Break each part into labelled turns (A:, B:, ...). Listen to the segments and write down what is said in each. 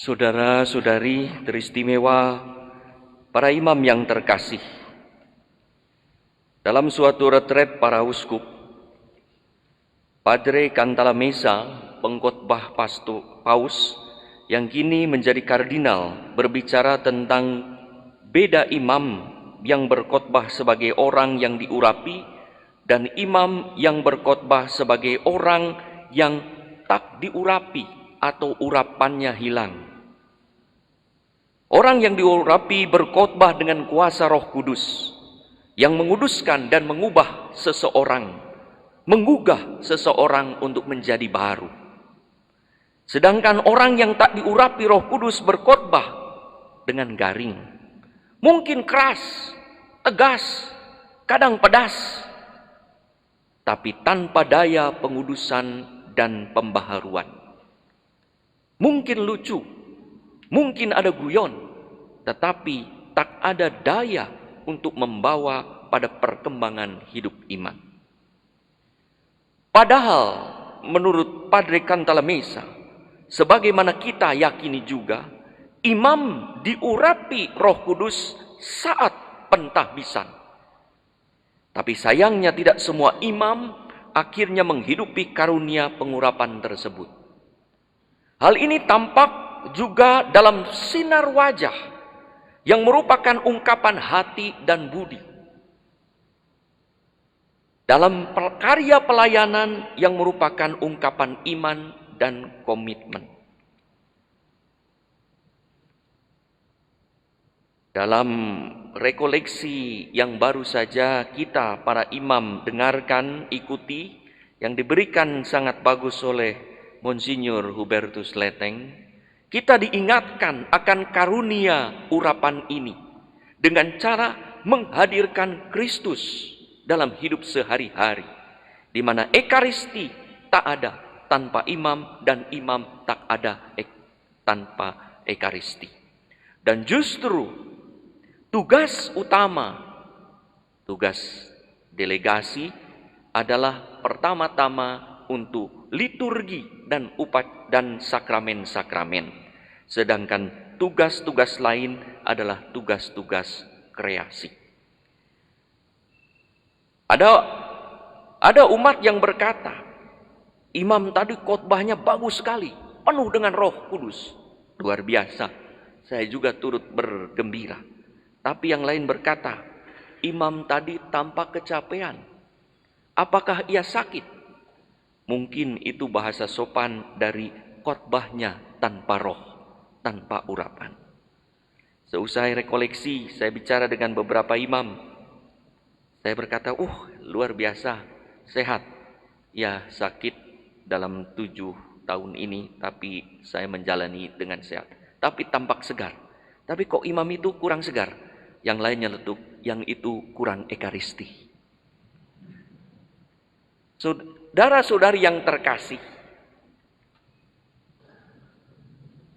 A: Saudara-saudari teristimewa, para imam yang terkasih, dalam suatu retret para uskup, Padre Cantalamessa, pengkhotbah Paus yang kini menjadi kardinal, berbicara tentang beda imam yang berkhotbah sebagai orang yang diurapi dan imam yang berkhotbah sebagai orang yang tak diurapi atau urapannya hilang. Orang yang diurapi berkhotbah dengan kuasa Roh Kudus yang menguduskan dan mengubah seseorang, menggugah seseorang untuk menjadi baru. Sedangkan orang yang tak diurapi Roh Kudus berkhotbah dengan garing, mungkin keras, tegas, kadang pedas, tapi tanpa daya pengudusan dan pembaharuan. Mungkin lucu, mungkin ada guyon, tetapi tak ada daya untuk membawa pada perkembangan hidup iman. Padahal menurut Padre Cantalamessa, sebagaimana kita yakini juga, imam diurapi Roh Kudus saat pentahbisan. Tapi sayangnya tidak semua imam akhirnya menghidupi karunia pengurapan tersebut. Hal ini tampak juga dalam sinar wajah yang merupakan ungkapan hati dan budi. Dalam karya pelayanan yang merupakan ungkapan iman dan komitmen. Dalam rekoleksi yang baru saja kita para imam dengarkan, ikuti, yang diberikan sangat bagus oleh Monsinyur Hubertus Leteng, kita diingatkan akan karunia urapan ini dengan cara menghadirkan Kristus dalam hidup sehari-hari, di mana Ekaristi tak ada tanpa imam dan imam tak ada tanpa Ekaristi. Dan justru tugas utama, tugas delegasi adalah pertama-tama untuk liturgi dan sakramen-sakramen. Sedangkan tugas-tugas lain adalah tugas-tugas kreasi. Ada umat yang berkata, imam tadi khotbahnya bagus sekali, penuh dengan Roh Kudus. Luar biasa, saya juga turut bergembira. Tapi yang lain berkata, imam tadi tampak kecapean. Apakah ia sakit? Mungkin itu bahasa sopan dari khotbahnya tanpa roh, tanpa urapan. Seusai rekoleksi, saya bicara dengan beberapa imam. Saya berkata, luar biasa, sehat. Ya, sakit dalam 7 tahun ini, tapi saya menjalani dengan sehat. Tapi tampak segar. Tapi kok imam itu kurang segar? Yang lainnya letuk, yang itu kurang ekaristi. Saudara-saudari yang terkasih,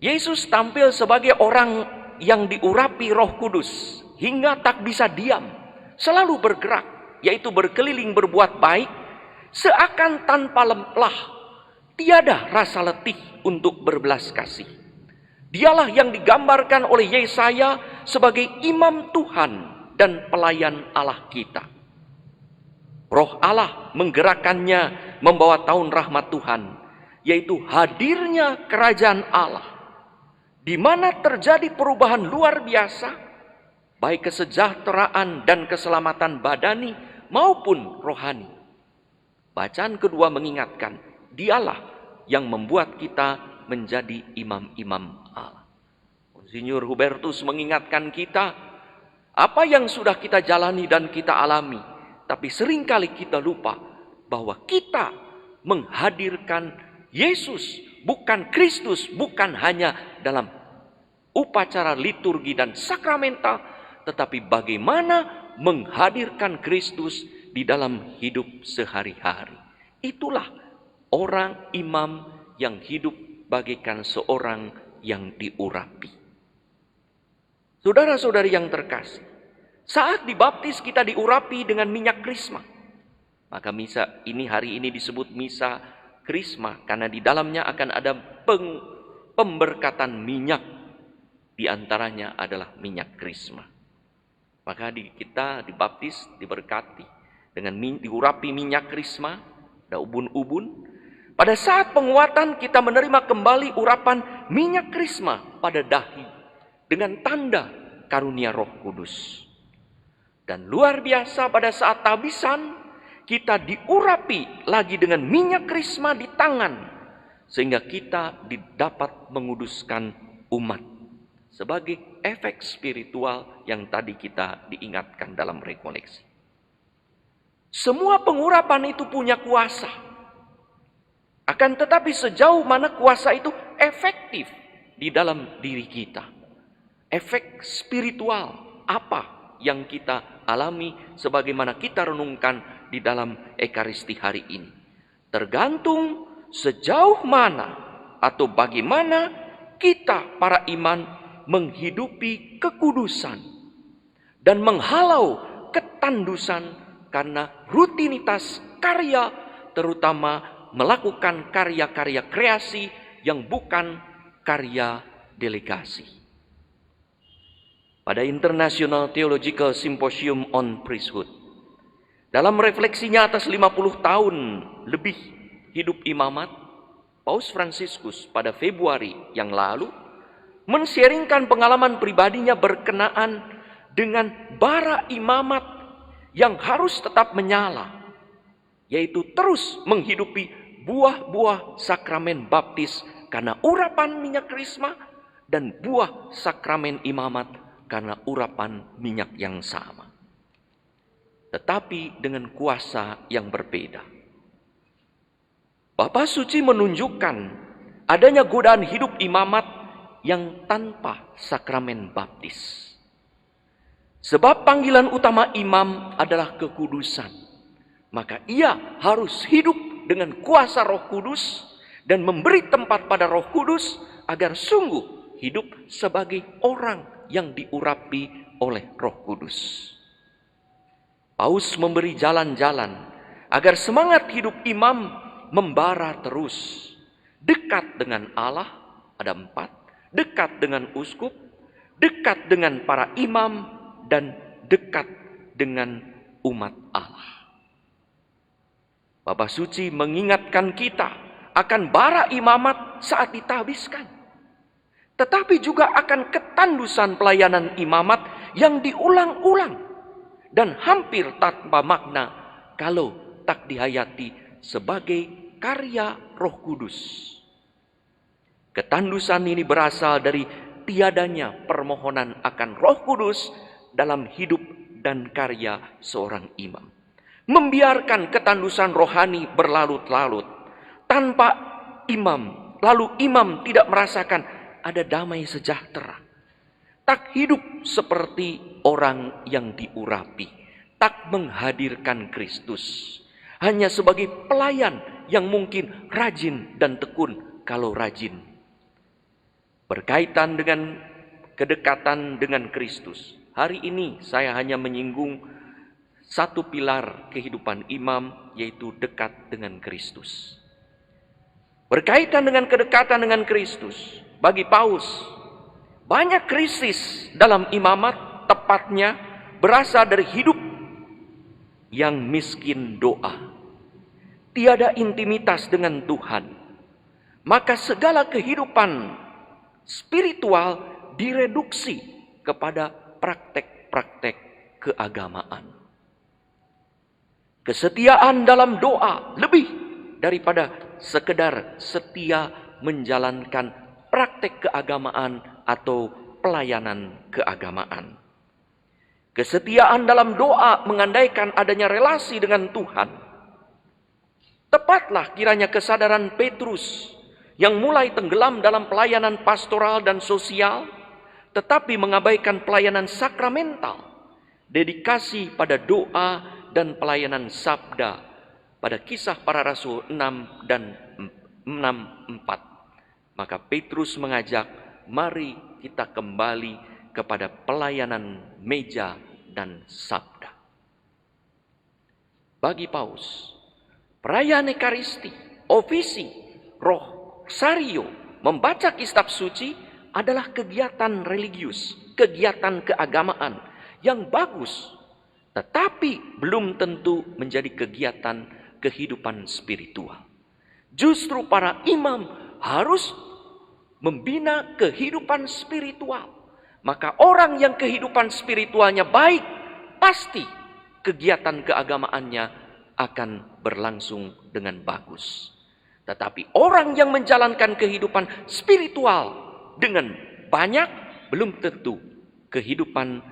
A: Yesus tampil sebagai orang yang diurapi Roh Kudus hingga tak bisa diam, selalu bergerak, yaitu berkeliling berbuat baik, seakan tanpa lelah, tiada rasa letih untuk berbelas kasih. Dialah yang digambarkan oleh Yesaya sebagai imam Tuhan dan pelayan Allah kita. Roh Allah menggerakkannya membawa tahun rahmat Tuhan, yaitu hadirnya kerajaan Allah, di mana terjadi perubahan luar biasa, baik kesejahteraan dan keselamatan badani maupun rohani. Bacaan kedua mengingatkan, dialah yang membuat kita menjadi imam-imam Allah. Monsinyur Hubertus mengingatkan kita, apa yang sudah kita jalani dan kita alami, tapi seringkali kita lupa bahwa kita menghadirkan Yesus, bukan Kristus, bukan hanya dalam upacara liturgi dan sakramental, tetapi bagaimana menghadirkan Kristus di dalam hidup sehari-hari. Itulah orang imam yang hidup bagaikan seorang yang diurapi. Saudara-saudari yang terkasih, saat dibaptis kita diurapi dengan minyak krisma. Maka misa ini hari ini disebut misa krisma karena di dalamnya akan ada pemberkatan minyak, di antaranya adalah minyak krisma. Maka kita dibaptis, diberkati dengan diurapi minyak krisma, ada ubun-ubun. Pada saat penguatan kita menerima kembali urapan minyak krisma pada dahi dengan tanda karunia Roh Kudus. Dan luar biasa pada saat tabisan kita diurapi lagi dengan minyak krisma di tangan, sehingga kita dapat menguduskan umat sebagai efek spiritual yang tadi kita diingatkan dalam rekoneksi. Semua pengurapan itu punya kuasa. Akan tetapi sejauh mana kuasa itu efektif di dalam diri kita. Efek spiritual apa yang kita alami sebagaimana kita renungkan di dalam Ekaristi hari ini. Tergantung sejauh mana atau bagaimana kita para iman menghidupi kekudusan dan menghalau ketandusan karena rutinitas karya, terutama melakukan karya-karya kreasi yang bukan karya delegasi. Pada International Theological Symposium on Priesthood, dalam refleksinya atas 50 tahun lebih hidup imamat, Paus Fransiskus pada Februari yang lalu men-sharingkan pengalaman pribadinya berkenaan dengan bara imamat yang harus tetap menyala, yaitu terus menghidupi buah-buah sakramen baptis karena urapan minyak krisma dan buah sakramen imamat karena urapan minyak yang sama, tetapi dengan kuasa yang berbeda. Bapa Suci menunjukkan adanya godaan hidup imamat yang tanpa sakramen baptis. Sebab panggilan utama imam adalah kekudusan. Maka ia harus hidup dengan kuasa Roh Kudus dan memberi tempat pada Roh Kudus agar sungguh hidup sebagai orang yang diurapi oleh Roh Kudus. Paus memberi jalan-jalan agar semangat hidup imam membara terus. Dekat dengan Allah, ada 4. Dekat dengan uskup, dekat dengan para imam, dan dekat dengan umat Allah. Bapa Suci mengingatkan kita akan bara imamat saat ditabiskan, tetapi juga akan ketandusan pelayanan imamat yang diulang-ulang dan hampir tanpa makna kalau tak dihayati sebagai karya Roh Kudus. Ketandusan ini berasal dari tiadanya permohonan akan Roh Kudus dalam hidup dan karya seorang imam. Membiarkan ketandusan rohani berlarut-larut tanpa imam, lalu imam tidak merasakan ada damai sejahtera. Tak hidup seperti orang yang diurapi, tak menghadirkan Kristus. Hanya sebagai pelayan yang mungkin rajin dan tekun kalau rajin. Berkaitan dengan kedekatan dengan Kristus. Hari ini saya hanya menyinggung satu pilar kehidupan imam, yaitu dekat dengan Kristus. Berkaitan dengan kedekatan dengan Kristus, bagi Paus, banyak krisis dalam imamat tepatnya berasal dari hidup yang miskin doa. Tiada intimitas dengan Tuhan. Maka segala kehidupan spiritual direduksi kepada praktek-praktek keagamaan. Kesetiaan dalam doa lebih daripada sekedar setia menjalankan praktek keagamaan atau pelayanan keagamaan. Kesetiaan dalam doa mengandaikan adanya relasi dengan Tuhan. Tepatlah kiranya kesadaran Petrus yang mulai tenggelam dalam pelayanan pastoral dan sosial, tetapi mengabaikan pelayanan sakramental, dedikasi pada doa dan pelayanan sabda pada Kisah Para Rasul 6 dan 6:4. Maka Petrus mengajak, mari kita kembali kepada pelayanan meja dan sabda. Bagi Paus, perayaan Ekaristi, ofisi, rosario membaca kitab suci adalah kegiatan religius, kegiatan keagamaan yang bagus, tetapi belum tentu menjadi kegiatan kehidupan spiritual. Justru para imam harus membina kehidupan spiritual. Maka orang yang kehidupan spiritualnya baik, pasti kegiatan keagamaannya akan berlangsung dengan bagus. Tetapi orang yang menjalankan kehidupan spiritual dengan banyak, belum tentu kehidupan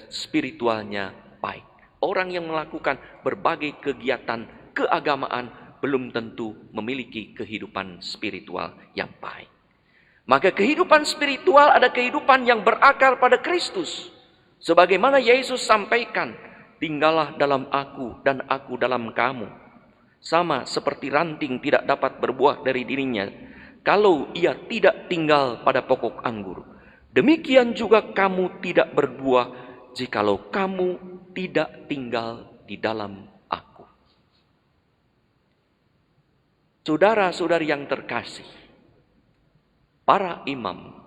A: spiritualnya baik. Orang yang melakukan berbagai kegiatan keagamaan belum tentu memiliki kehidupan spiritual yang baik. Maka kehidupan spiritual ada kehidupan yang berakar pada Kristus. Sebagaimana Yesus sampaikan, tinggallah dalam aku dan aku dalam kamu. Sama seperti ranting tidak dapat berbuah dari dirinya kalau ia tidak tinggal pada pokok anggur. Demikian juga kamu tidak berbuah jikalau kamu tidak tinggal di dalam aku. Saudara-saudari yang terkasih, para imam,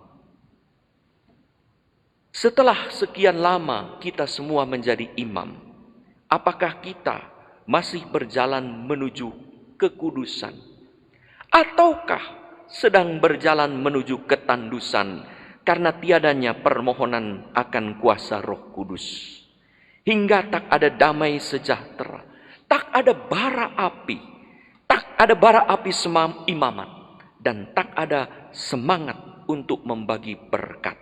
A: setelah sekian lama kita semua menjadi imam, apakah kita masih berjalan menuju kekudusan? Ataukah sedang berjalan menuju ketandusan karena tiadanya permohonan akan kuasa Roh Kudus? Hingga tak ada damai sejahtera, tak ada bara api, tak ada bara api imamat, dan tak ada semangat untuk membagi berkat,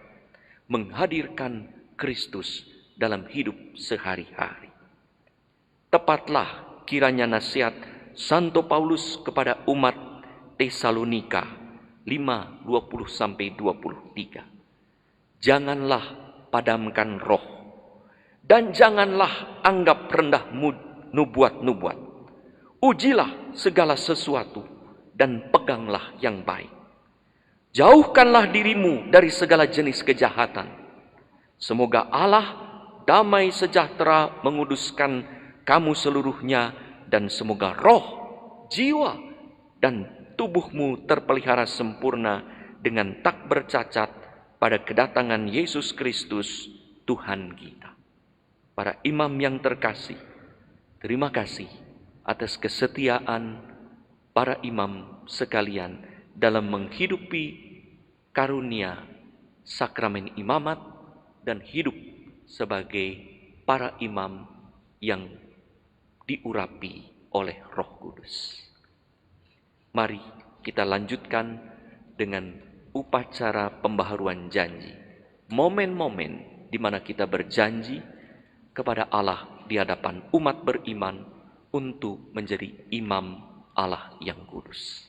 A: menghadirkan Kristus dalam hidup sehari-hari. Tepatlah kiranya nasihat Santo Paulus kepada umat Tesalonika 5:20-23. Janganlah padamkan roh, dan janganlah anggap rendah nubuat-nubuat. Ujilah segala sesuatu dan peganglah yang baik. Jauhkanlah dirimu dari segala jenis kejahatan. Semoga Allah damai sejahtera menguduskan kamu seluruhnya, dan semoga roh, jiwa, dan tubuhmu terpelihara sempurna dengan tak bercacat pada kedatangan Yesus Kristus Tuhan kita. Para imam yang terkasih, terima kasih atas kesetiaan para imam sekalian dalam menghidupi karunia sakramen imamat dan hidup sebagai para imam yang diurapi oleh Roh Kudus. Mari kita lanjutkan dengan upacara pembaharuan janji. Momen-momen di mana kita berjanji kepada Allah di hadapan umat beriman untuk menjadi imam Allah yang kudus.